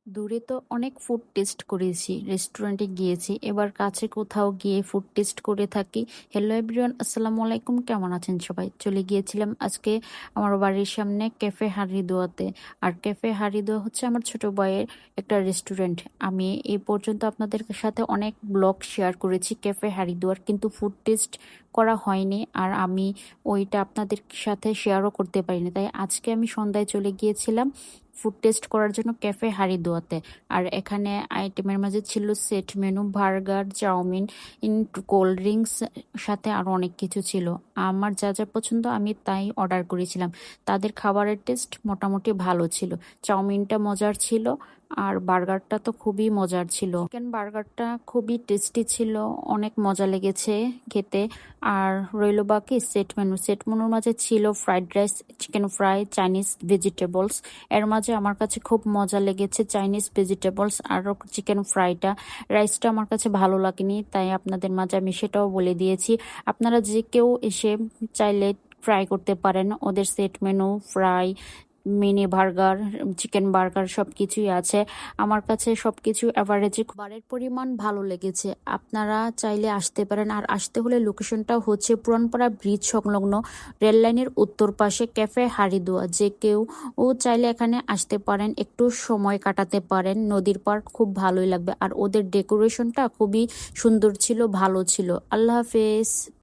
দূরে তো অনেক ফুড টেস্ট করেছি, রেস্টুরেন্টে গিয়েছি, এবার কাছে কোথাও গিয়ে ফুড টেস্ট করে থাকি। হ্যালো এভরিওয়ান, আসসালামু আলাইকুম, কেমন আছেন সবাই? চলে গিয়েছিলাম আজকে আমার বাড়ির সামনে ক্যাফে হারিদোয়াতে। আর ক্যাফে হারিদোয়া হচ্ছে আমার ছোট ভাইয়ের একটা রেস্টুরেন্ট। আমি এই পর্যন্ত আপনাদের সাথে অনেক ব্লগ শেয়ার করেছি ক্যাফে হারিদোয়ার, কিন্তু ফুড টেস্ট করা হয়নি, আর আমি ওইটা আপনাদের সাথে শেয়ারও করতে পারিনি। তাই আজকে আমি সন্ধ্যায় চলে গিয়েছিলাম ফুড টেস্ট করার জন্য ক্যাফে হারিদোয়াতে। আর এখানে আইটেমের মাঝে ছিল set menu, burger, chowmein, cold drinks, সাথে আরো অনেক কিছু ছিল। আমার যা যা পছন্দ আমি তাই অর্ডার করেছিলাম। তাদের খাবারের টেস্ট মোটামুটি ভালো ছিল। চাউমিনটা মজার ছিল, আর বার্গারটা তো খুবই মজার ছিল। চিকেন বার্গারটা খুবই টেস্টি ছিল, অনেক মজা লেগেছে খেতে। আর রইলো বাকি সেট মেনু। সেট মেনুর মাঝে ছিল fried rice, chicken fry, Chinese vegetables. এর মাঝে আমার কাছে খুব মজা লেগেছে চাইনিজ ভেজিটেবলস আর চিকেন ফ্রাইটা। রাইসটা আমার কাছে ভালো লাগেনি, তাই আপনাদের মাঝে আমি সেটাও বলে দিয়েছি। আপনারা যে কেউ এসে চাইলে ট্রাই করতে পারেন, ওদের set menu, fry, mini burger, chicken burger সবকিছুই আছে। আমার কাছে সবকিছু অ্যাভারেজে খাবারের পরিমাণ ভালো লেগেছে। আপনারা চাইলে আসতে পারেন। আর আসতে হলে লোকেশনটা হচ্ছে পুরানপাড়া ব্রিজ সংলগ্ন রেল লাইনের উত্তর পাশে ক্যাফে হারিদোয়া। যে কেউ চাইলে এখানে আসতে পারেন, একটু সময় কাটাতে পারেন। নদীর পার খুব ভালোই লাগবে, আর ওদের ডেকোরেশনটা খুবই সুন্দর ছিল, ভালো ছিল। আল্লাহ হাফেজ।